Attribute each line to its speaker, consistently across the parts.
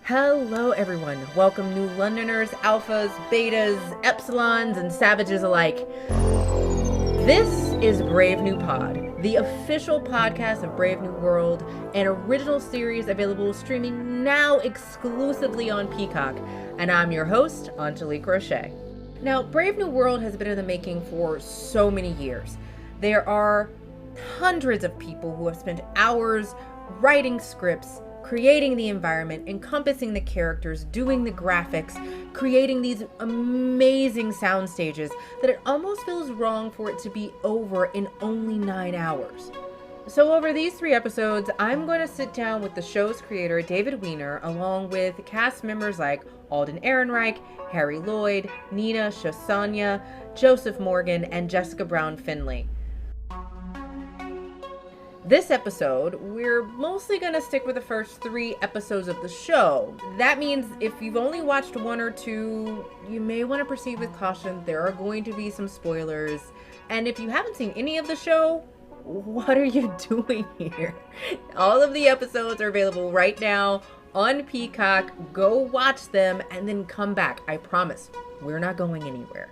Speaker 1: Hello everyone, welcome new Londoners, alphas, betas, epsilons, and savages alike. This is Brave New Pod, the official podcast of Brave New World, an original series available streaming now exclusively on Peacock, and I'm your host, Angeliqué Roché. Now, Brave New World has been in the making for so many years. There are hundreds of people who have spent hours writing scripts, creating the environment, encompassing the characters, doing the graphics, creating these amazing sound stages that it almost feels wrong for it to be over in only 9 hours. So over these 3 episodes, I'm going to sit down with the show's creator, David Wiener, along with cast members like Alden Ehrenreich, Harry Lloyd, Nina Shosanya, Joseph Morgan, and Jessica Brown Findlay. This episode, we're mostly going to stick with the first 3 episodes of the show. That means if you've only watched 1 or 2, you may want to proceed with caution. There are going to be some spoilers. And if you haven't seen any of the show, what are you doing here? All of the episodes are available right now on Peacock. Go watch them and then come back. I promise, we're not going anywhere.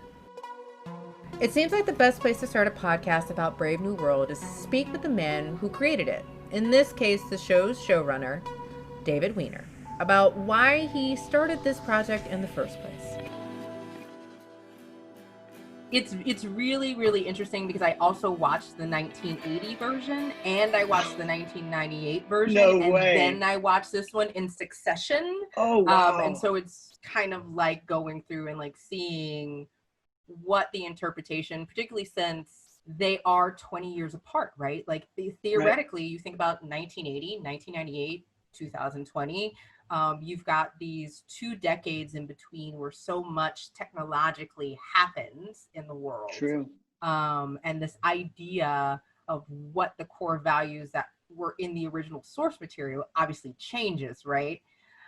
Speaker 1: It seems like the best place to start a podcast about Brave New World is to speak with the man who created it. In this case, the show's showrunner, David Wiener, about why he started this project in the first place. It's really, really interesting because I also watched the 1980 version and I watched the 1998 version.
Speaker 2: No
Speaker 1: and
Speaker 2: way.
Speaker 1: Then I watched this one in succession.
Speaker 2: Oh, wow.
Speaker 1: And so it's kind of like going through and like seeing what the interpretation, particularly since they are 20 years apart, right? Like theoretically, right. You think about 1980, 1998, 2020, you've got these 2 decades in between where so much technologically happens in the world.
Speaker 2: True.
Speaker 1: And this idea of what the core values that were in the original source material obviously changes, right?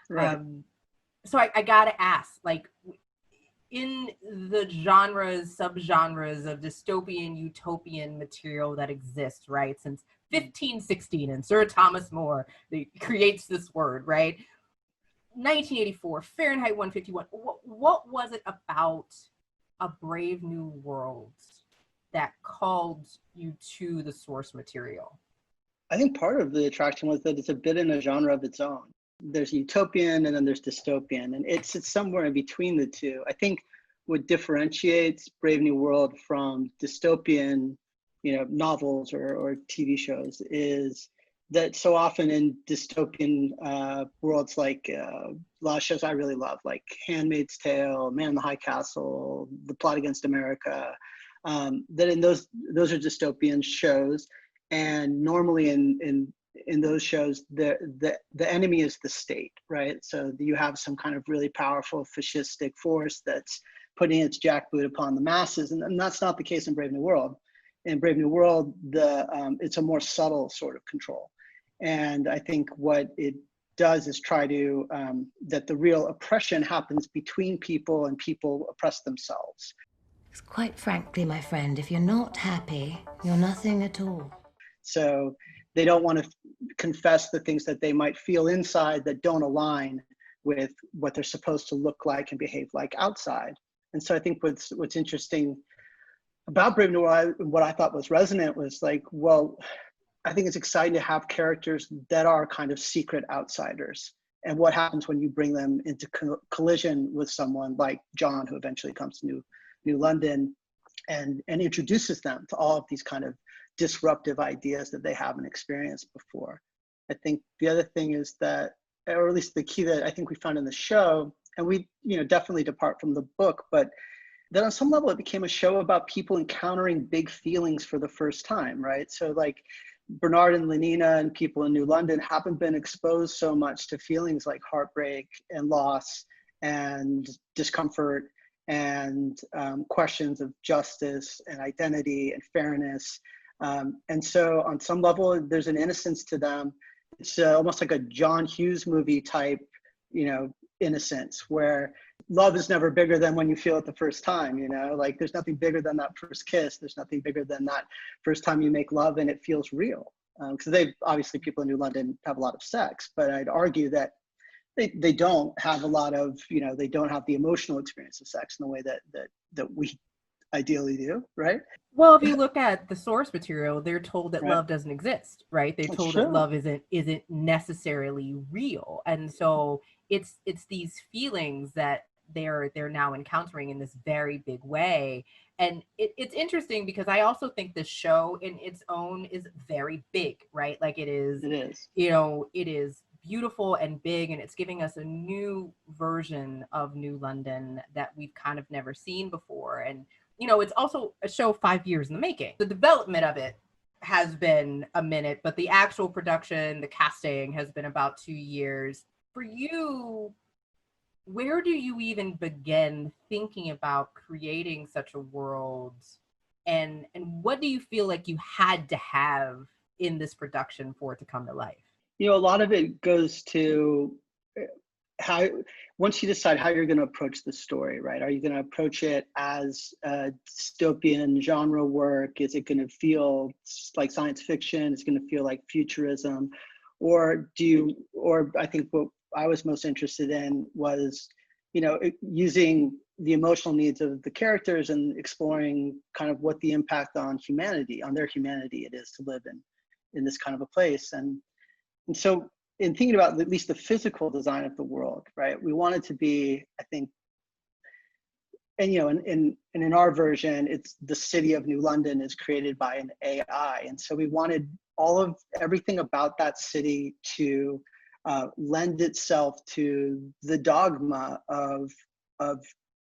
Speaker 2: Right.
Speaker 1: So I gotta ask, like, in the subgenres of dystopian, utopian material that exists, right? Since 1516 and Sir Thomas More creates this word, right? 1984, Fahrenheit 151. What was it about A Brave New World that called you to the source material?
Speaker 2: I think part of the attraction was that it's a bit in a genre of its own. There's utopian and then there's dystopian, and it's somewhere in between the two. I think what differentiates Brave New World from dystopian, novels or TV shows is that so often in dystopian worlds, like a lot of shows I really love, like Handmaid's Tale, Man in the High Castle, The Plot Against America, that in those are dystopian shows, and normally in those shows, the enemy is the state, right? So you have some kind of really powerful fascistic force that's putting its jackboot upon the masses, and that's not the case in Brave New World. In Brave New World, it's a more subtle sort of control, and I think what it does is try to that the real oppression happens between people, and people oppress themselves.
Speaker 3: Quite frankly, my friend, if you're not happy, you're nothing at all.
Speaker 2: So they don't want to confess the things that they might feel inside that don't align with what they're supposed to look like and behave like outside. And so I think what's interesting about Brave New World, what I thought was resonant was like, well, I think it's exciting to have characters that are kind of secret outsiders. And what happens when you bring them into collision with someone like John, who eventually comes to New London and introduces them to all of these kind of disruptive ideas that they haven't experienced before. I think the other thing is that, or at least the key that I think we found in the show, and we definitely depart from the book, but that on some level it became a show about people encountering big feelings for the first time, right? So like Bernard and Lenina and people in New London haven't been exposed so much to feelings like heartbreak and loss and discomfort and questions of justice and identity and fairness. And so on some level, there's an innocence to them. It's almost like a John Hughes movie type, innocence, where love is never bigger than when you feel it the first time, like there's nothing bigger than that first kiss. There's nothing bigger than that first time you make love and it feels real. Because obviously people in New London have a lot of sex, but I'd argue that they don't have a lot of, they don't have the emotional experience of sex in the way that we ideally do, right?
Speaker 1: Well, if you look at the source material, they're told that
Speaker 2: Right.
Speaker 1: love doesn't exist, right? They're
Speaker 2: That's
Speaker 1: told
Speaker 2: true.
Speaker 1: that love isn't necessarily real. And so it's these feelings that they're now encountering in this very big way. And it's interesting because I also think the show in its own is very big, right? Like it is, it is beautiful and big, and it's giving us a new version of New London that we've kind of never seen before. And it's also a show 5 years in the making. The development of it has been a minute, but the actual production, the casting has been about 2 years. For you, where do you even begin thinking about creating such a world? And what do you feel like you had to have in this production for it to come to life?
Speaker 2: A lot of it goes to how, once you decide how you're going to approach the story, right? Are you going to approach it as a dystopian genre work? Is it going to feel like science fiction? Is it going to feel like futurism? Or I think what I was most interested in was, using the emotional needs of the characters and exploring kind of what the impact on their humanity it is to live in this kind of a place. And so in thinking about at least the physical design of the world, right, we want it to be, I think, and in our version, it's the city of New London is created by an AI. And so we wanted everything about that city to lend itself to the dogma of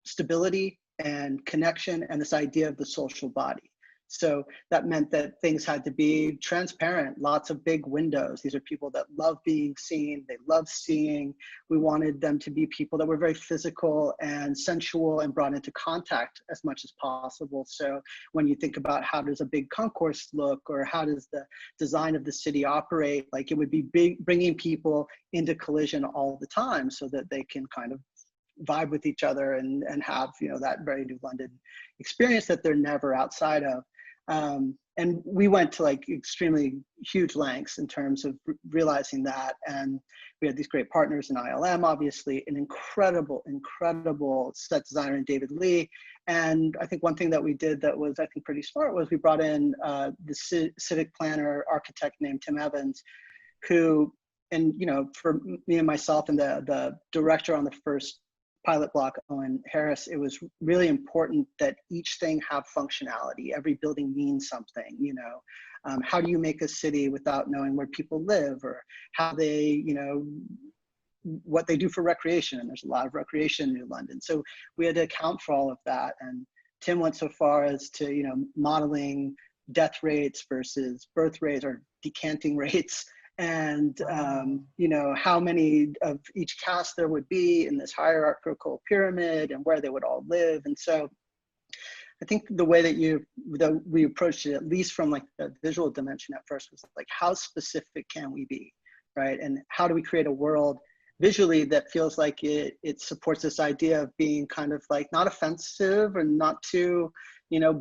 Speaker 2: stability and connection and this idea of the social body. So that meant that things had to be transparent, lots of big windows. These are people that love being seen, they love seeing. We wanted them to be people that were very physical and sensual and brought into contact as much as possible. So when you think about how does a big concourse look, or how does the design of the city operate, like it would be bringing people into collision all the time so that they can kind of vibe with each other and have, that very New London experience that they're never outside of. And we went to like extremely huge lengths in terms of realizing that. And we had these great partners in ILM, obviously, an incredible set designer in David Lee. And I think one thing that we did that was, I think, pretty smart was we brought in the civic planner architect named Tim Evans, who, and, for me and myself and the director on the first pilot block, Owen Harris, it was really important that each thing have functionality. Every building means something, how do you make a city without knowing where people live, or how they, what they do for recreation? And there's a lot of recreation in New London. So we had to account for all of that. And Tim went so far as to, modeling death rates versus birth rates or decanting rates, and how many of each cast there would be in this hierarchical pyramid and where they would all live. And so I think the way that we approached it, at least from like the visual dimension at first, was like, how specific can we be, right? And how do we create a world visually that feels like it supports this idea of being kind of like not offensive and not too,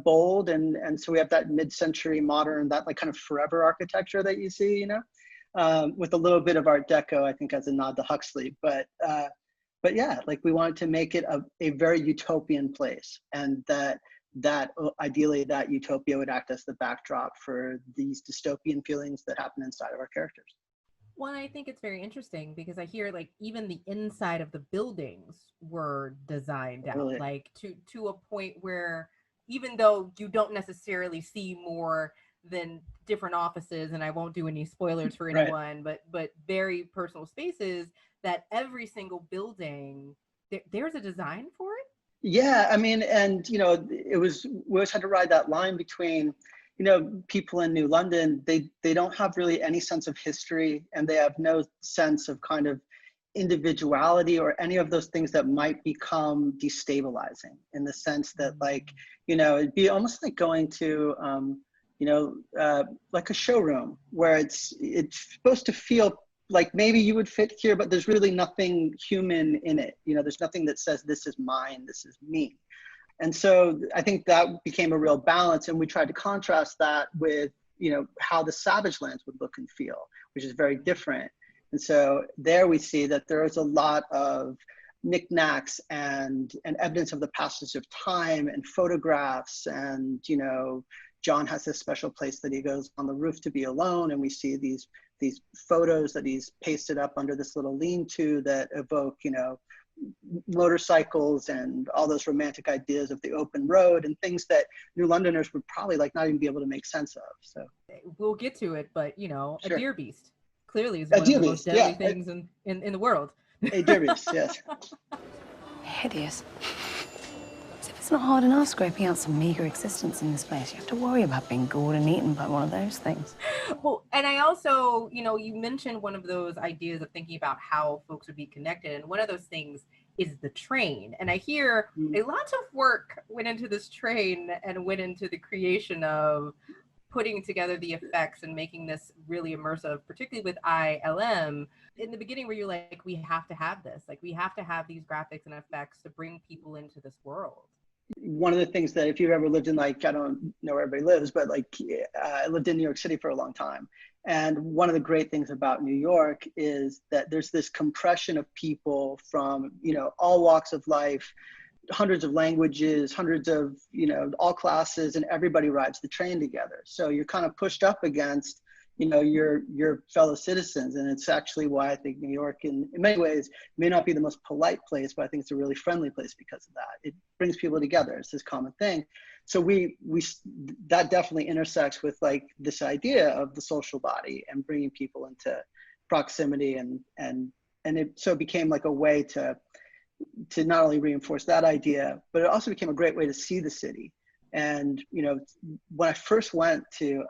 Speaker 2: bold. And so we have that mid-century modern, that like kind of forever architecture that you see, with a little bit of Art Deco, I think, as a nod to Huxley. But yeah, like we wanted to make it a very utopian place, and that ideally that utopia would act as the backdrop for these dystopian feelings that happen inside of our characters.
Speaker 1: Well, I think it's very interesting because I hear like even the inside of the buildings were designed out, really? Like to a point where even though you don't necessarily see more than different offices, and I won't do any spoilers for anyone, right, but very personal spaces, that every single building, there's a design for it.
Speaker 2: Yeah, I mean, and we always had to ride that line between, people in New London, they don't have really any sense of history, and they have no sense of kind of individuality or any of those things that might become destabilizing, in the sense that, like, it'd be almost like going to like a showroom where it's supposed to feel like maybe you would fit here, but there's really nothing human in it. There's nothing that says this is mine, this is me. And so I think that became a real balance, and we tried to contrast that with, how the Savage Lands would look and feel, which is very different. And so there we see that there is a lot of knickknacks and evidence of the passage of time and photographs. And, you know, John has this special place that he goes on the roof to be alone. And we see these photos that he's pasted up under this little lean-to that evoke, you know, motorcycles and all those romantic ideas of the open road and things that New Londoners would probably like not even be able to make sense of. So
Speaker 1: we'll get to it, but you know,
Speaker 2: sure.
Speaker 1: A deer beast clearly is one of the most deadly things in the world.
Speaker 2: A deer beast, yes.
Speaker 3: Hideous. As if it's not hard enough scraping out some meager existence in this place. You have to worry about being gored and eaten by one of those things.
Speaker 1: Well, and I also, you know, you mentioned one of those ideas of thinking about how folks would be connected. And one of those things is the train. And I hear a lot of work went into this train and went into the creation of putting together the effects and making this really immersive, particularly with ILM. In the beginning, where you're like, we have to have this, like we have to have these graphics and effects to bring people into this world.
Speaker 2: One of the things that if you've ever lived in, like, I don't know where everybody lives, but like I lived in New York City for a long time. And one of the great things about New York is that there's this compression of people from, you know, all walks of life, hundreds of languages, hundreds of, you know, all classes, and everybody rides the train together. So you're kind of pushed up against, you know, your fellow citizens. And it's actually why I think New York in many ways may not be the most polite place, but I think it's a really friendly place because of that. It brings people together. It's this common thing. So that definitely intersects with like this idea of the social body and bringing people into proximity, and it became like a way to not only reinforce that idea, but it also became a great way to see the city. And, you know, when I first went to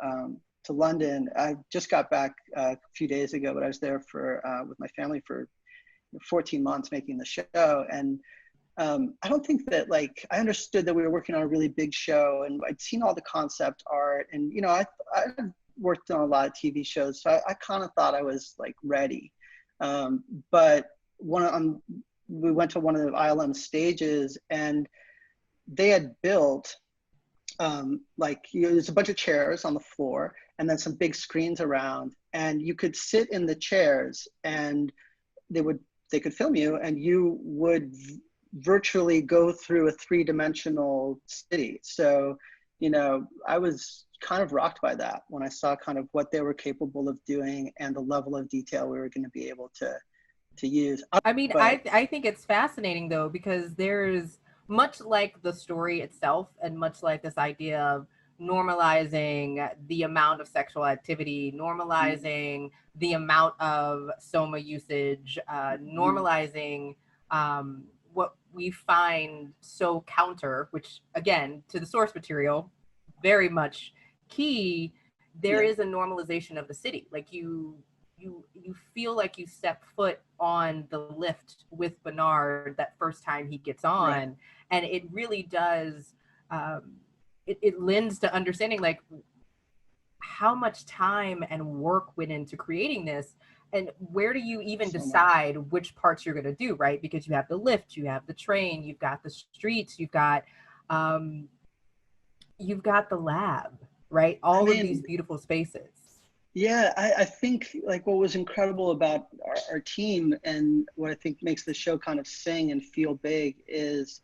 Speaker 2: London, I just got back a few days ago, but I was there with my family for 14 months making the show. And I don't think that, like, I understood that we were working on a really big show, and I'd seen all the concept art, and, you know, I worked on a lot of TV shows, so I kind of thought I was like ready. But we went to one of the ILM stages, and they had built there's a bunch of chairs on the floor and then some big screens around, and you could sit in the chairs and they could film you, and you would virtually go through a 3-dimensional city. So, you know, I was kind of rocked by that when I saw kind of what they were capable of doing and the level of detail we were going to be able to use.
Speaker 1: I mean, I think it's fascinating though, because there's much like the story itself, and much like this idea of normalizing the amount of sexual activity, normalizing the amount of soma usage, normalizing what we find so counter, which again, to the source material, very much key. There is a normalization of the city. Like you feel like you step foot on the lift with Bernard that first time he gets on. Right. And it really does, it lends to understanding like how much time and work went into creating this, and where do you even decide which parts you're going to do, right? Because you have the lift, you have the train, you've got the streets, you've got the lab, right? All of these beautiful spaces.
Speaker 2: Yeah, I think like what was incredible about our team, and what I think makes the show kind of sing and feel big, is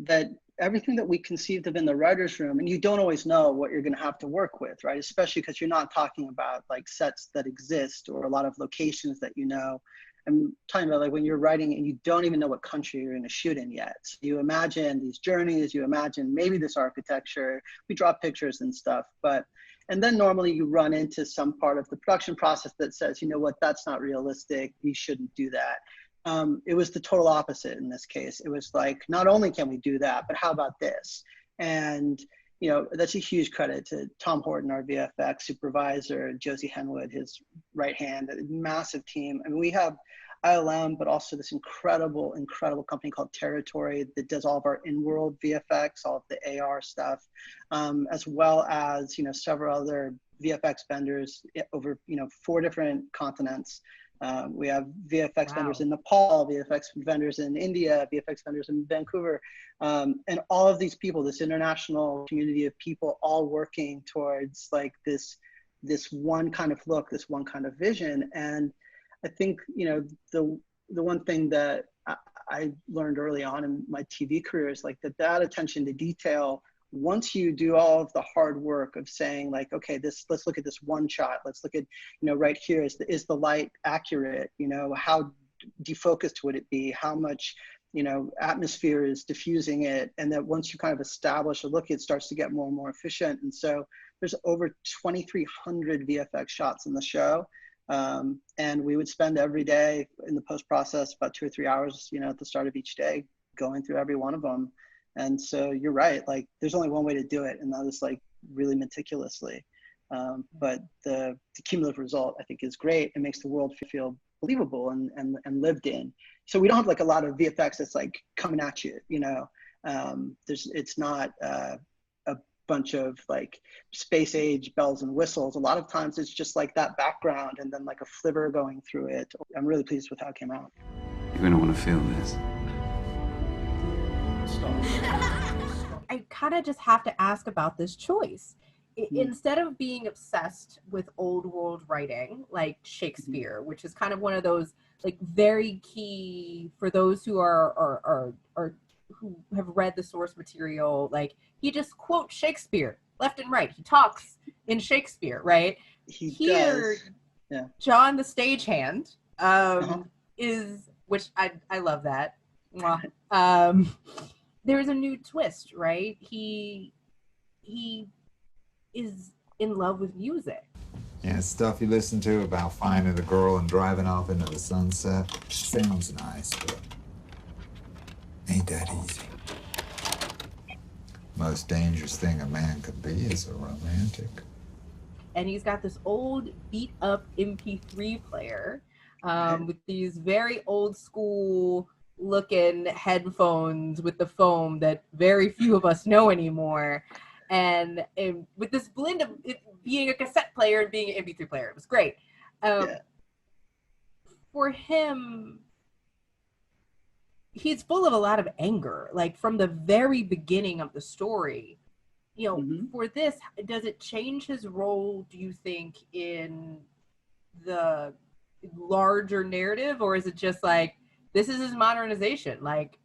Speaker 2: that everything that we conceived of in the writer's room, and you don't always know what you're going to have to work with, right? Especially because you're not talking about like sets that exist or a lot of locations that you know. I'm talking about like when you're writing and you don't even know what country you're going to shoot in yet. So you imagine these journeys, you imagine maybe this architecture, we draw pictures and stuff, and then normally you run into some part of the production process that says, you know what, that's not realistic, we shouldn't do that. It was the total opposite in this case. It was like, not only can we do that, but how about this? And, you know, that's a huge credit to Tom Horton, our VFX supervisor, Josie Henwood, his right hand, a massive team. I mean, we have ILM, but also this incredible company called Territory that does all of our in-world VFX, all of the AR stuff, as well as, you know, several other VFX vendors over, you know, 4 different continents. We have VFX vendors in Nepal, VFX vendors in India, VFX vendors in Vancouver, and all of these people, this international community of people, all working towards like this one kind of look, this one kind of vision. And I think, the one thing that I learned early on in my TV career is like that attention to detail. Once you do all of the hard work of saying like, okay, let's look at this one shot. Let's look at, right here, is the light accurate? How defocused would it be? How much, atmosphere is diffusing it? And that once you kind of establish a look, it starts to get more and more efficient. And so there's over 2,300 VFX shots in the show. And we would spend every day in the post process about 2 or 3 hours, at the start of each day, going through every one of them. And so you're right, like there's only one way to do it, and that is like really meticulously. But the cumulative result, I think, is great. It makes the world feel believable and lived in. So we don't have like a lot of VFX that's like coming at you, it's not a bunch of like space age bells and whistles. A lot of times it's just like that background and then like a flivver going through it. I'm really pleased with how it came out.
Speaker 4: You're gonna want to feel this.
Speaker 1: I kind of just have to ask about this choice. Instead of being obsessed with old world writing like Shakespeare, which is kind of one of those like very key for those who are who have read the source material, like he just quotes Shakespeare left and right. He talks in Shakespeare, right? Here,
Speaker 2: does. Yeah.
Speaker 1: John the stagehand is, which I love that. There's a new twist, right? He is in love with music.
Speaker 5: Yeah, stuff you listen to about finding a girl and driving off into the sunset. Sounds nice, but ain't that easy. Most dangerous thing a man could be is a romantic.
Speaker 1: And he's got this old beat up MP3 player with these very old school looking headphones with the foam that very few of us know anymore. And with this blend of it being a cassette player and being an MP3 player, it was great. For him, he's full of a lot of anger, like from the very beginning of the story. For this, does it change his role, do you think, in the larger narrative? Or is it just like, this is his modernization? Like,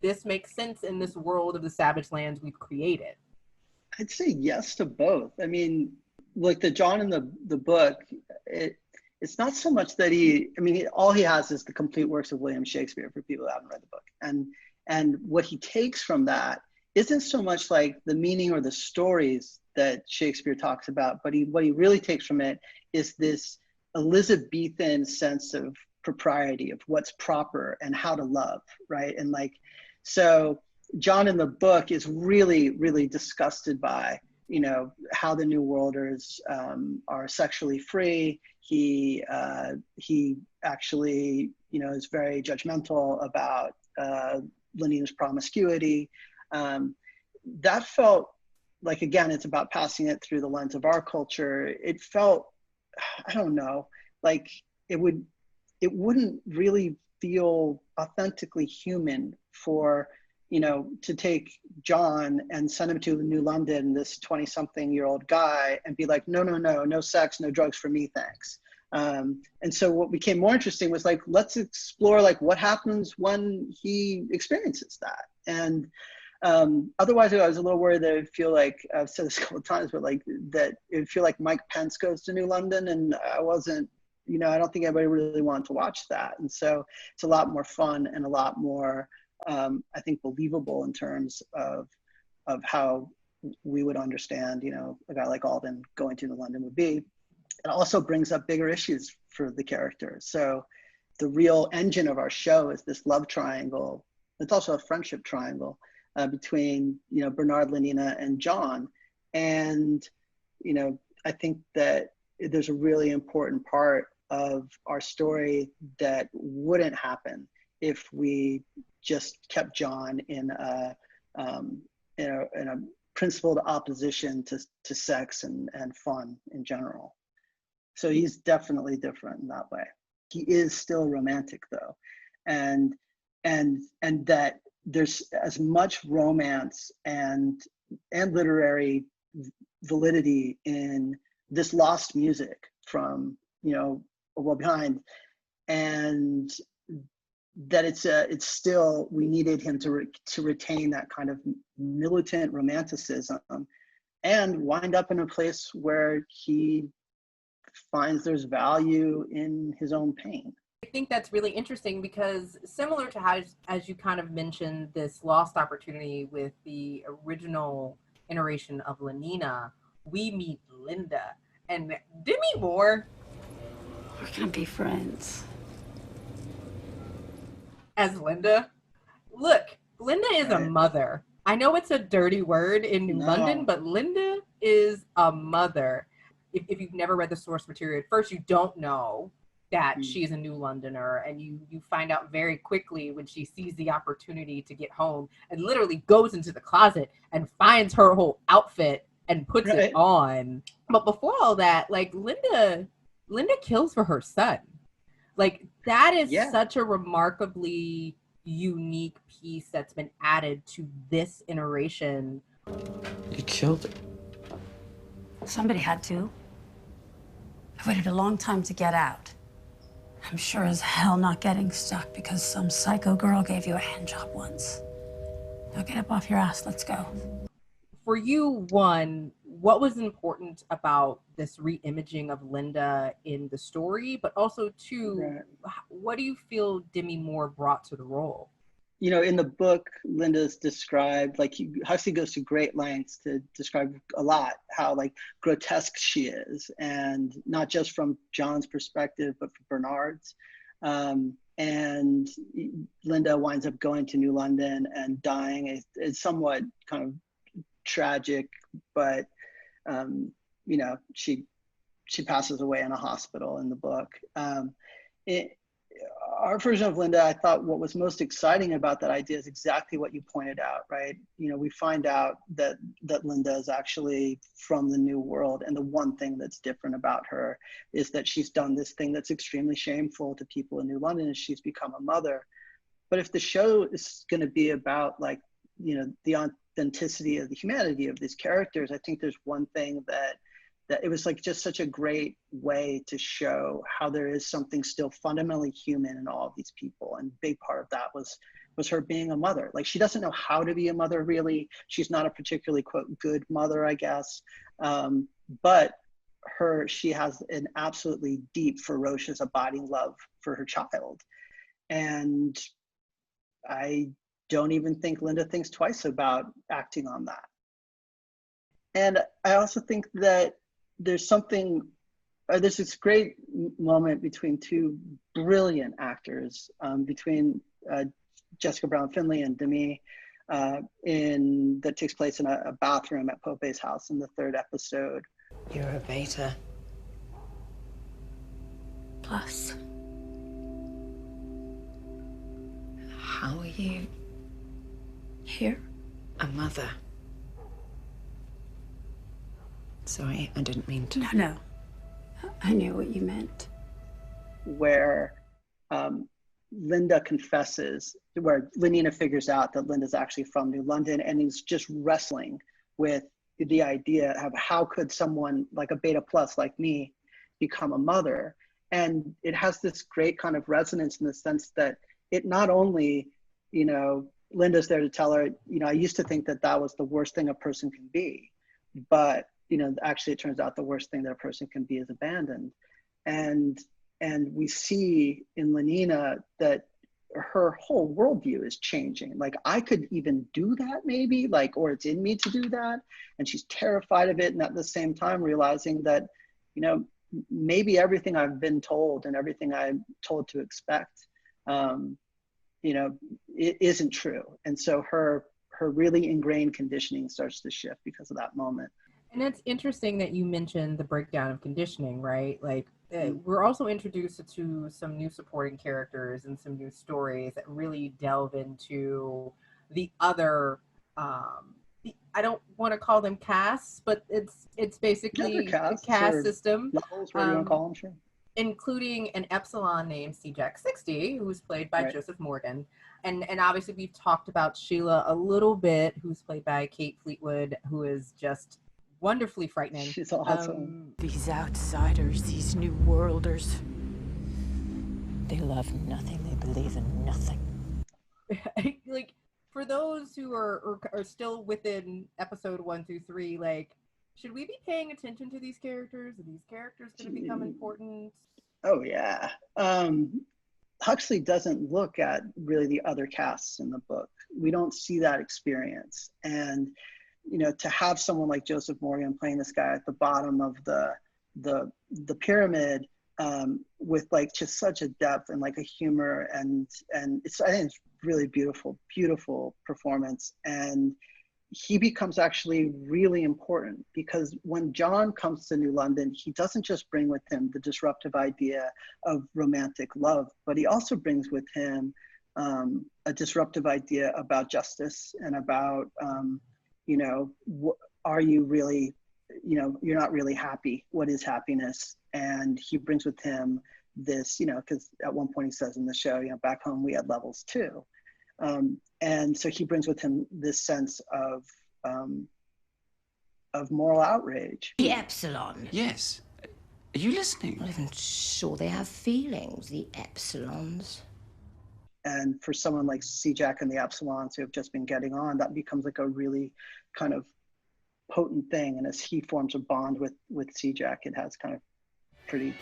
Speaker 1: this makes sense in this world of the savage lands we've created?
Speaker 2: I'd say yes to both. I mean, like the John in the book, it's not so much that all he has is the complete works of William Shakespeare for people who haven't read the book. And what he takes from that isn't so much like the meaning or the stories that Shakespeare talks about, but what he really takes from it is this Elizabethan sense of propriety, of what's proper and how to love, right? And like, so John in the book is really, really disgusted by, how the New Worlders are sexually free. He actually, is very judgmental about Lenina's promiscuity. That felt like, again, it's about passing it through the lens of our culture. It felt, I don't know, like it wouldn't really feel authentically human for, to take John and send him to New London, this 20-something-year-old guy, and be like, no sex, no drugs for me, thanks. And so what became more interesting was like, let's explore like what happens when he experiences that. And otherwise, I was a little worried that it would feel like, I've said this a couple of times, but like that it would feel like Mike Pence goes to New London, and I wasn't, I don't think anybody really wanted to watch that. And so it's a lot more fun and a lot more, I think, believable in terms of how we would understand, a guy like Alden going to New London would be. It also brings up bigger issues for the character. So the real engine of our show is this love triangle. It's also a friendship triangle between, Bernard, Lenina, and John. And, I think that there's a really important part of our story that wouldn't happen if we just kept John in a principled opposition to sex and fun in general. So he's definitely different in that way. He is still romantic though. And that there's as much romance and literary validity in this lost music from, A World Behind and that it's still, we needed him to retain that kind of militant romanticism and wind up in a place where he finds there's value in his own pain.
Speaker 1: I think that's really interesting because similar to how, as you kind of mentioned, this lost opportunity with the original iteration of Lenina, we meet Linda. And Demi Moore,
Speaker 3: We're gonna be friends.
Speaker 1: as Linda. Look, Linda is a mother. I know it's a dirty word in New London, but Linda is a mother. If you've never read the source material, at first you don't know that she's a New Londoner, and you find out very quickly when she sees the opportunity to get home and literally goes into the closet and finds her whole outfit and puts it on. But before all that, like Linda kills for her son. Like that is such a remarkably unique piece that's been added to this iteration.
Speaker 6: You killed her.
Speaker 7: Somebody had to. I waited a long time to get out. I'm sure as hell not getting stuck because some psycho girl gave you a hand job once. Now get up off your ass, let's go.
Speaker 1: For you, one, what was important about this re-imaging of Linda in the story, but also two, what do you feel Demi Moore brought to the role?
Speaker 2: You know, in the book, Linda's described, like Huxley goes to great lengths to describe a lot how like grotesque she is, and not just from John's perspective, but from Bernard's. And Linda winds up going to New London and dying. It's somewhat kind of tragic, but you know, she passes away in a hospital in the book. Our version of Linda, I thought what was most exciting about that idea is exactly what you pointed out, right? You know, we find out that Linda is actually from the New World, and the one thing that's different about her is that she's done this thing that's extremely shameful to people in New London, and she's become a mother. But if the show is going to be about, like, you know, the authenticity of the humanity of these characters, I think there's one thing that it was like just such a great way to show how there is something still fundamentally human in all of these people. And a big part of that was her being a mother. Like, she doesn't know how to be a mother, really. She's not a particularly, quote, good mother, I guess. But she has an absolutely deep, ferocious, abiding love for her child. And I don't even think Linda thinks twice about acting on that. And I also think that there's this great moment between two brilliant actors, between Jessica Brown Findlay and Demi, that takes place in a bathroom at Pope's house in the third episode.
Speaker 3: You're a beta.
Speaker 7: Plus.
Speaker 3: How are you?
Speaker 7: Here?
Speaker 3: A mother. Sorry, I didn't mean to.
Speaker 7: No. I knew what you meant.
Speaker 2: Where Linda confesses, where Lenina figures out that Linda's actually from New London, and is just wrestling with the idea of how could someone like a beta plus like me become a mother. And it has this great kind of resonance in the sense that it not only, you know, Linda's there to tell her, you know, I used to think that was the worst thing a person can be, but, you know, actually it turns out the worst thing that a person can be is abandoned. And we see in Lenina that her whole worldview is changing. Like, I could even do that maybe, like, or it's in me to do that. And she's terrified of it. And at the same time realizing that, you know, maybe everything I've been told and everything I'm told to expect, you know, it isn't true. And so her really ingrained conditioning starts to shift because of that moment.
Speaker 1: And it's interesting that you mentioned the breakdown of conditioning, right? Like, we're also introduced to some new supporting characters and some new stories that really delve into the other, I don't want to call them casts, but it's basically a caste system.
Speaker 2: Levels, whatever you want to call them, sure.
Speaker 1: Including an Epsilon named CJack60, who's played by Joseph Morgan. And obviously we've talked about Sheila a little bit, who's played by Kate Fleetwood, who is just wonderfully frightening.
Speaker 2: She's awesome.
Speaker 8: These outsiders, these new worlders, They love nothing. They believe in nothing.
Speaker 1: Like, for those who are still within episode 1 through 3, like, should we be paying attention to these characters? Are these characters going to become important?
Speaker 2: Oh yeah. Huxley doesn't look at really the other casts in the book. We don't see that experience. And, you know, to have someone like Joseph Morgan playing this guy at the bottom of the pyramid, with like just such a depth and like a humor, and it's, I think it's really beautiful performance. And he becomes actually really important because when John comes to New London, he doesn't just bring with him the disruptive idea of romantic love, but he also brings with him a disruptive idea about justice and about, you know, are you really, you know, you're not really happy. What is happiness? And he brings with him this, you know, because at one point he says in the show, you know, back home we had levels too. And so he brings with him this sense of moral outrage.
Speaker 8: The Epsilon.
Speaker 4: Yes. Are you listening?
Speaker 8: I'm not even sure they have feelings, the Epsilons.
Speaker 2: And for someone like C-Jack and the Epsilons who have just been getting on, that becomes like a really kind of potent thing. And as he forms a bond with C-Jack, it has kind of pretty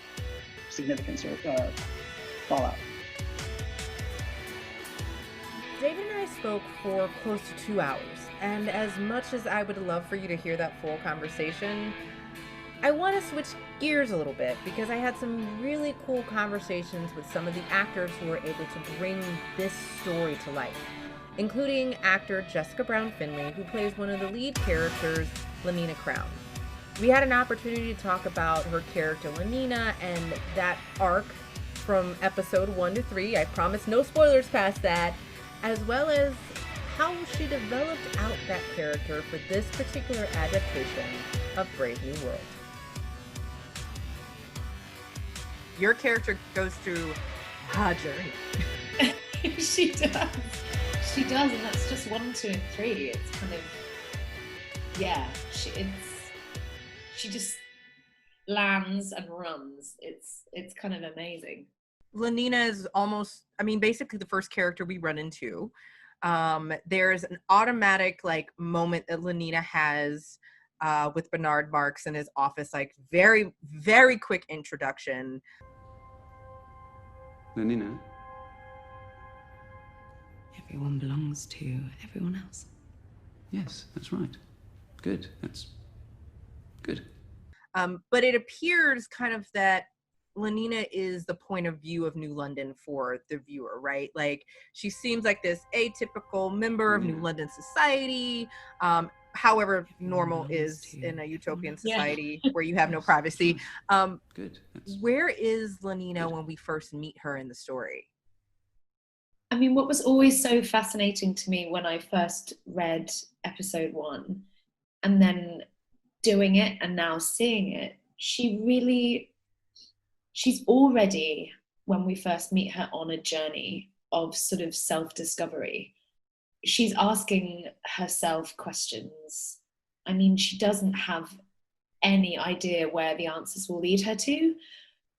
Speaker 2: significant fallout.
Speaker 1: David and I spoke for close to 2 hours, and as much as I would love for you to hear that full conversation, I want to switch gears a little bit because I had some really cool conversations with some of the actors who were able to bring this story to life, including actor Jessica Brown Findlay, who plays one of the lead characters, Lenina Crowne. We had an opportunity to talk about her character Lenina and that arc from episode 1 to 3. I promise no spoilers past that, as well as how she developed out that character for this particular adaptation of Brave New World. Your character goes through a journey.
Speaker 9: She does. She does, and that's just 1, 2, and 3. It's kind of, yeah, she just lands and runs. It's kind of amazing.
Speaker 1: Lenina is almost, I mean, basically the first character we run into. There's an automatic like moment that Lenina has with Bernard Marx in his office, like very, very quick introduction.
Speaker 4: Lenina?
Speaker 3: Everyone belongs to everyone else.
Speaker 4: Yes, that's right. Good. That's good.
Speaker 1: But it appears kind of that Lenina is the point of view of New London for the viewer, right? Like, she seems like this atypical member of New London society, however normal is in a utopian society where you have no privacy.
Speaker 4: Good.
Speaker 1: Where is Lenina when we first meet her in the story?
Speaker 9: I mean, what was always so fascinating to me when I first read episode 1 and then doing it and now seeing it, she's already, when we first meet her, on a journey of sort of self-discovery. She's asking herself questions. I mean, she doesn't have any idea where the answers will lead her to,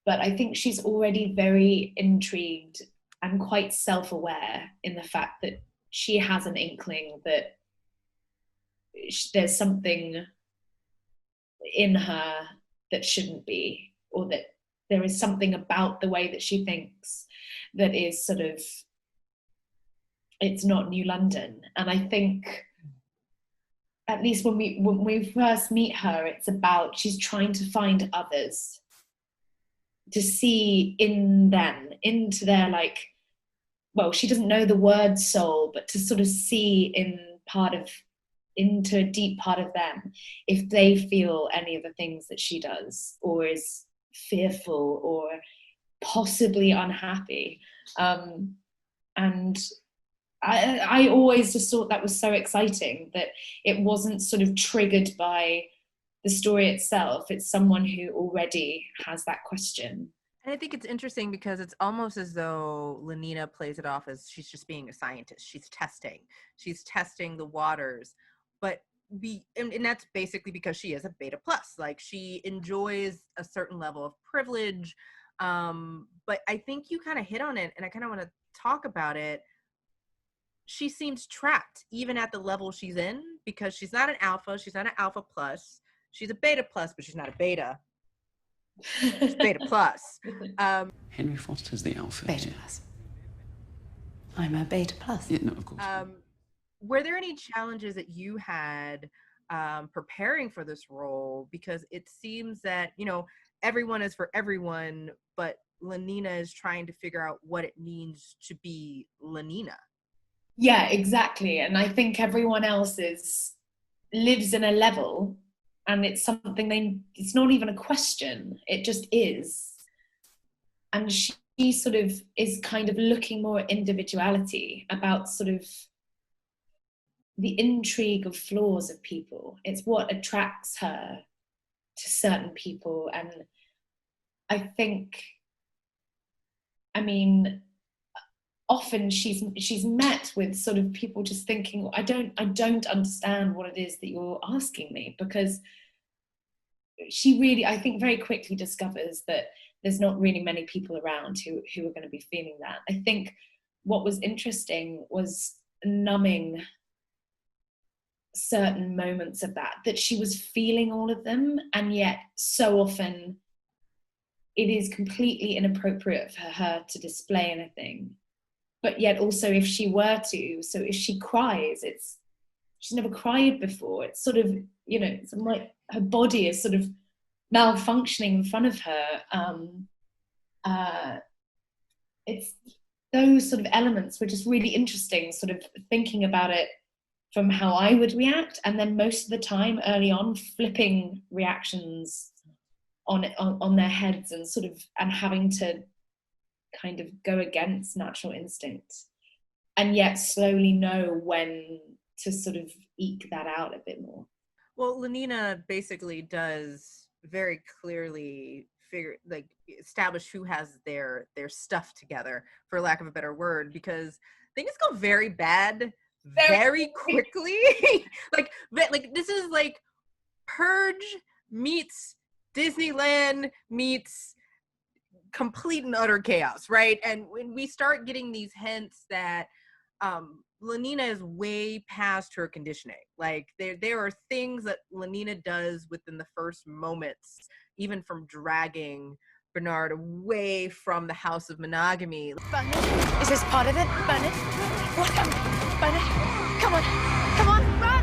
Speaker 9: but I think she's already very intrigued and quite self-aware in the fact that she has an inkling that there's something in her that shouldn't be, or that there is something about the way that she thinks that is sort of, it's not New London. And I think, at least when we first meet her, it's about, she's trying to find others, to see in them, into their like, well, she doesn't know the word soul, but to sort of see into a deep part of them, if they feel any of the things that she does, or is fearful or possibly unhappy. And I always just thought that was so exciting, that it wasn't sort of triggered by the story itself. It's someone who already has that question.
Speaker 1: And I think it's interesting because it's almost as though Lenina plays it off as she's just being a scientist. She's testing the waters, but and that's basically because she is a beta plus. Like, she enjoys a certain level of privilege, But I think you kind of hit on it, and I kind of want to talk about it. She seems trapped even at the level she's in, because she's not an alpha, she's not an alpha plus, she's a beta plus, but she's not a beta. She's beta plus.
Speaker 4: Henry Foster's the alpha.
Speaker 3: Beta plus. I'm a beta plus.
Speaker 4: Yeah, no, of course.
Speaker 1: Were there any challenges that you had preparing for this role? Because it seems that, you know, everyone is for everyone, but Lenina is trying to figure out what it means to be Lenina.
Speaker 9: Yeah, exactly. And I think everyone else lives in a level, and it's something it's not even a question, it just is. And she sort of is kind of looking more at individuality, about sort of the intrigue of flaws of people. It's what attracts her to certain people. And I think, I mean, often she's met with sort of people just thinking, I don't understand what it is that you're asking me, because she really, I think, very quickly discovers that there's not really many people around who are going to be feeling that. I think what was interesting was numbing certain moments of that she was feeling all of them, and yet so often it is completely inappropriate for her to display anything. But yet also, if she were to, so if she cries, she's never cried before. It's sort of, you know, it's like her body is sort of malfunctioning in front of her. It's those sort of elements were just really interesting, sort of thinking about it from how I would react, and then most of the time early on flipping reactions on their heads, and sort of, and having to kind of go against natural instinct, and yet slowly know when to sort of eke that out a bit more.
Speaker 1: Well, Lenina basically does very clearly establish who has their stuff together, for lack of a better word, because things go very bad very quickly. like this is like Purge meets Disneyland meets complete and utter chaos, right? And when we start getting these hints that Lenina is way past her conditioning, like there are things that Lenina does within the first moments, even from dragging Bernard away from the house of monogamy.
Speaker 3: Bernard, is this part of it? Bernard, what happened? Bernard, come on, run!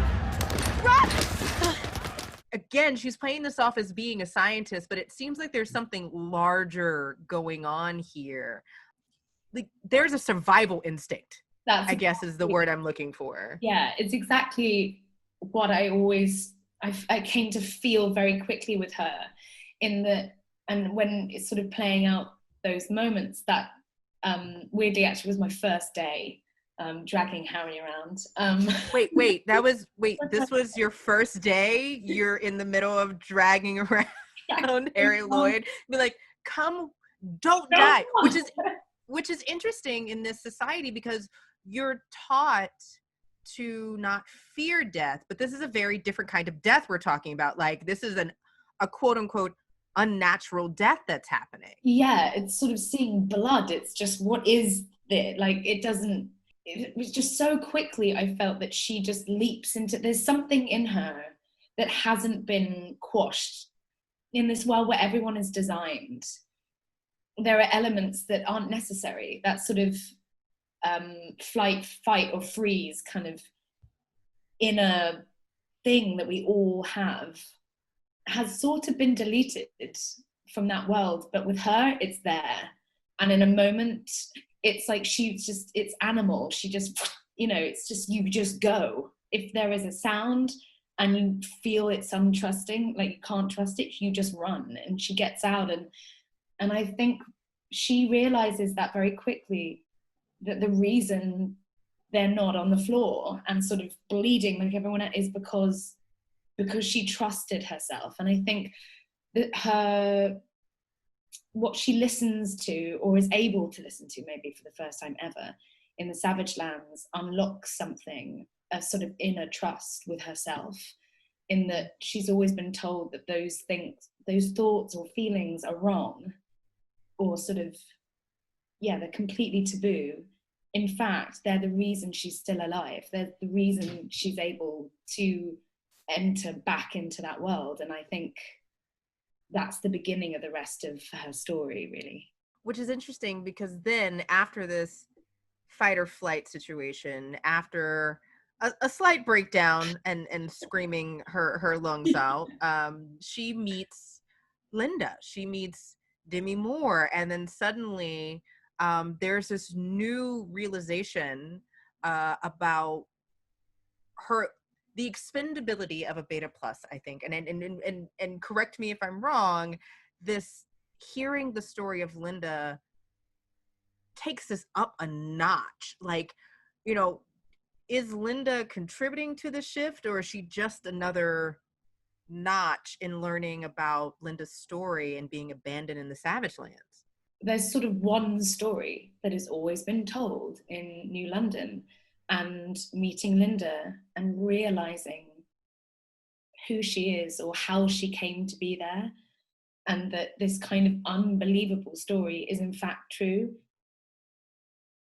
Speaker 1: Again, she's playing this off as being a scientist, but it seems like there's something larger going on here. Like there's a survival instinct. I guess is the word I'm looking for.
Speaker 9: Yeah, it's exactly what I came to feel very quickly with her, in that, and when it's sort of playing out those moments, that weirdly actually was my first day dragging Harry around.
Speaker 1: This was your first day? You're in the middle of dragging around Harry Lloyd? Be like, come, don't die. Which is interesting in this society, because you're taught to not fear death, but this is a very different kind of death we're talking about. Like this is a quote unquote unnatural death that's happening.
Speaker 9: Yeah, it's sort of seeing blood. It's just, what is it? Like it was just so quickly, I felt that she just leaps into, there's something in her that hasn't been quashed in this world where everyone is designed. There are elements that aren't necessary, that sort of flight, fight, or freeze kind of inner thing that we all have has sort of been deleted from that world. But with her, it's there. And in a moment, it's like it's animal. She just, you know, it's just, you just go. If there is a sound and you feel it's untrusting, like you can't trust it, you just run. And she gets out. And I think she realizes that very quickly, that the reason they're not on the floor and sort of bleeding like everyone else is because she trusted herself. And I think that what she listens to, or is able to listen to maybe for the first time ever in the Savage Lands, unlocks something, a sort of inner trust with herself, in that she's always been told that those things, those thoughts or feelings are wrong, or sort of, yeah, they're completely taboo. In fact, they're the reason she's still alive. They're the reason she's able to enter back into that world. And I think that's the beginning of the rest of her story, really.
Speaker 1: Which is interesting because then after this fight or flight situation, after a slight breakdown and screaming her lungs out, she meets Linda. She meets Demi Moore. And then suddenly there's this new realization about her, the expendability of a beta plus, I think. And correct me if I'm wrong, this hearing the story of Linda takes this up a notch. Like, you know, is Linda contributing to the shift, or is she just another notch in learning about Linda's story and being abandoned in the Savage Lands?
Speaker 9: There's sort of one story that has always been told in New London, and meeting Linda and realizing who she is or how she came to be there, and that this kind of unbelievable story is in fact true,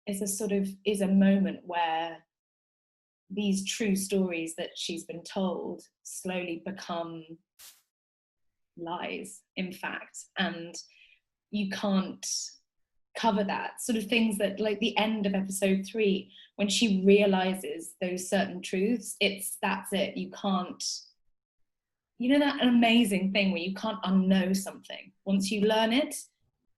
Speaker 9: is a moment where these true stories that she's been told slowly become lies, in fact. And you can't cover that sort of things, that like the end of episode 3, when she realizes those certain truths, that's it. You can't, you know, that amazing thing where you can't unknow something once you learn it.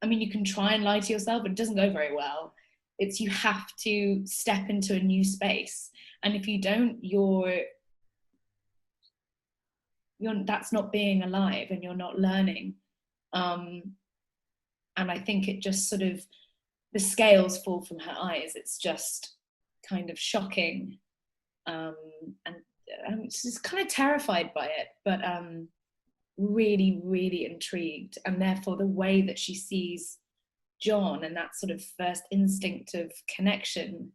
Speaker 9: I mean, you can try and lie to yourself, but it doesn't go very well. It's, you have to step into a new space, and if you don't, you're that's not being alive, and you're not learning. And I think it just sort of, the scales fall from her eyes. It's just kind of shocking, and I'm just kind of terrified by it, but really, really intrigued. And therefore the way that she sees John and that sort of first instinct of connection.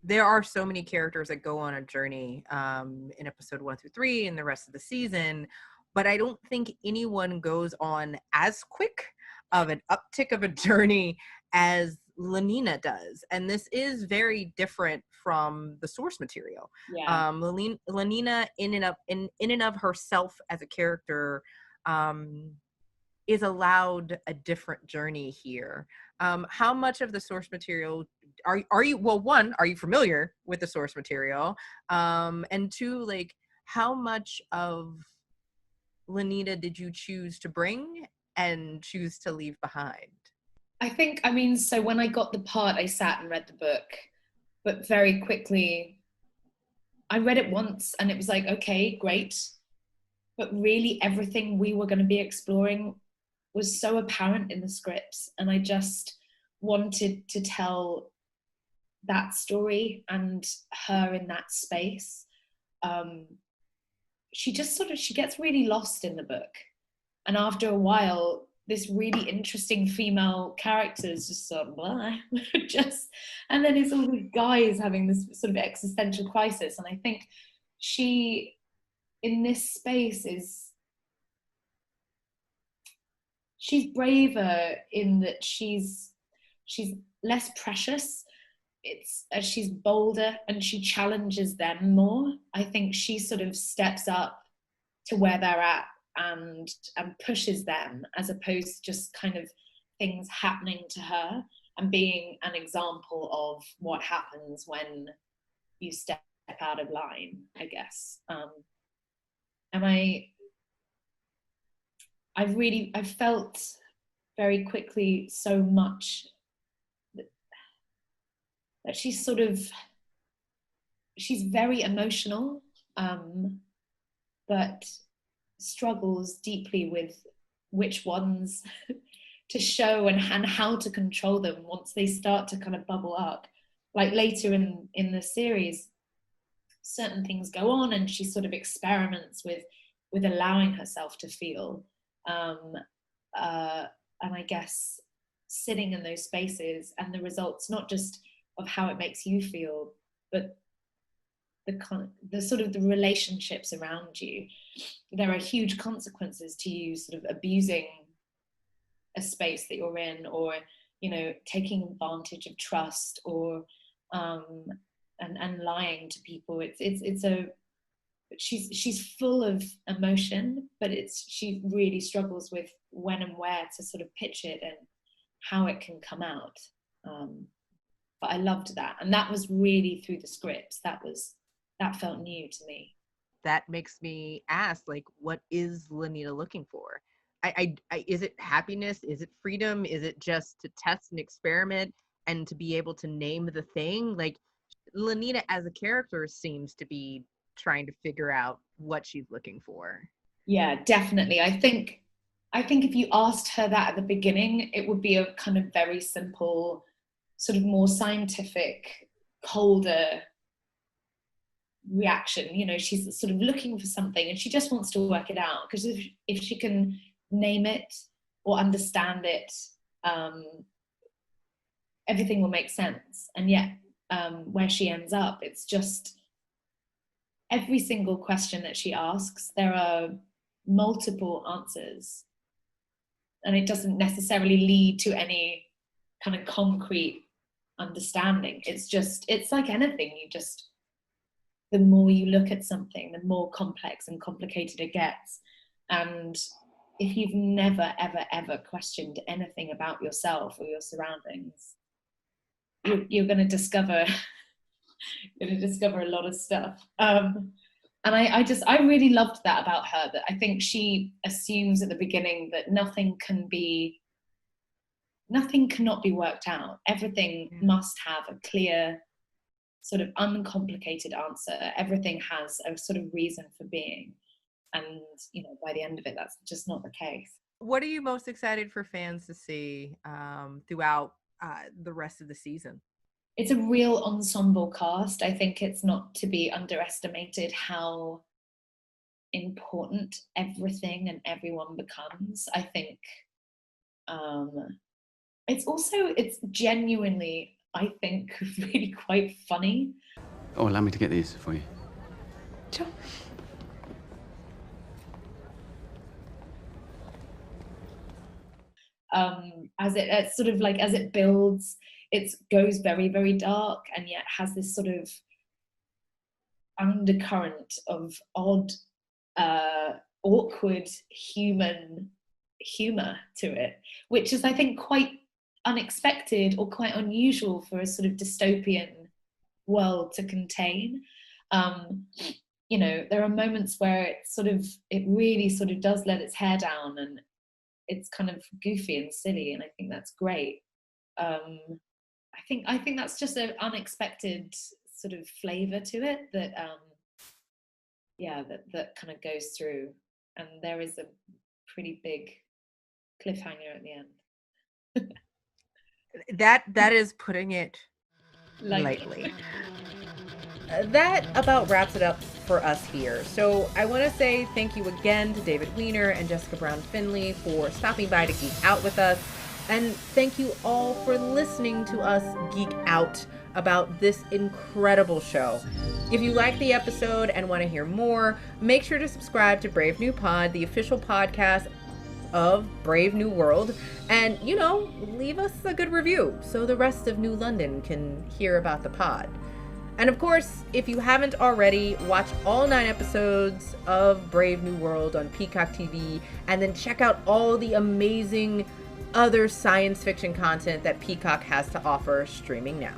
Speaker 1: There are so many characters that go on a journey in episode 1 through 3 and the rest of the season, but I don't think anyone goes on as quick of an uptick of a journey as Lenina does. And this is very different from the source material.
Speaker 9: Yeah.
Speaker 1: Lenina in and of herself as a character is allowed a different journey here. How much of the source material are you, well, one, are you familiar with the source material? And two, like, how much of Lenina did you choose to bring and choose to leave behind?
Speaker 9: I think, I mean, so when I got the part, I sat and read the book, but very quickly, I read it once and it was like, okay, great. But really everything we were going to be exploring was so apparent in the scripts, and I just wanted to tell that story and her in that space. She just sort of, she gets really lost in the book, and after a while this really interesting female character is just sort of blah, just, and then it's all these guys having this sort of existential crisis. And I think she in this space she's braver in that she's less precious. It's she's bolder and she challenges them more. I think she sort of steps up to where they're at and pushes them, as opposed to just kind of things happening to her, and being an example of what happens when you step out of line, I guess. And I felt very quickly so much that she's very emotional, but struggles deeply with which ones to show and how to control them once they start to kind of bubble up. Like later in the series, certain things go on and she sort of experiments with allowing herself to feel. And I guess sitting in those spaces and the results, not just of how it makes you feel, but the sort of the relationships around you. There are huge consequences to you sort of abusing a space that you're in, or, you know, taking advantage of trust, or and lying to people. She's full of emotion, but she really struggles with when and where to sort of pitch it and how it can come out. But I loved that, and that was really through the scripts. That felt new to me.
Speaker 1: That makes me ask, like, what is Lenina looking for? Is it happiness? Is it freedom? Is it just to test and experiment and to be able to name the thing? Like, Lenina as a character seems to be trying to figure out what she's looking for.
Speaker 9: Yeah, definitely. I think if you asked her that at the beginning, it would be a kind of very simple, sort of more scientific, colder reaction. You know, she's sort of looking for something and she just wants to work it out, because if she can name it or understand it, everything will make sense. And yet where she ends up, it's just every single question that she asks, there are multiple answers, and it doesn't necessarily lead to any kind of concrete understanding. It's like anything, the more you look at something, the more complex and complicated it gets. And if you've never, ever, ever questioned anything about yourself or your surroundings, you're going to discover a lot of stuff. And I really loved that about her, that I think she assumes at the beginning that nothing cannot be worked out. Everything must have a clear, sort of uncomplicated answer. Everything has a sort of reason for being. And, you know, by the end of it, that's just not the case.
Speaker 1: What are you most excited for fans to see throughout the rest of the season?
Speaker 9: It's a real ensemble cast. I think it's not to be underestimated how important everything and everyone becomes. I think it's genuinely, I think, really quite funny.
Speaker 4: Oh, allow me to get these for you.
Speaker 3: Sure.
Speaker 9: As it builds, it goes very, very dark, and yet has this sort of undercurrent of odd, awkward human humor to it, which is, I think, quite unexpected or quite unusual for a sort of dystopian world to contain. You know, there are moments where it really sort of does let its hair down, and it's kind of goofy and silly, and I think that's great. I think that's just an unexpected sort of flavor to it that that kind of goes through, and there is a pretty big cliffhanger at the end.
Speaker 1: That is putting it lightly. That about wraps it up for us here. So I want to say thank you again to David Wiener and Jessica Brown Findlay for stopping by to geek out with us. And thank you all for listening to us geek out about this incredible show. If you like the episode and want to hear more, make sure to subscribe to Brave New Pod, the official podcast of Brave New World, and, you know, leave us a good review so the rest of New London can hear about the pod. And of course, if you haven't already, watch all 9 episodes of Brave New World on Peacock TV, and then check out all the amazing other science fiction content that Peacock has to offer streaming now.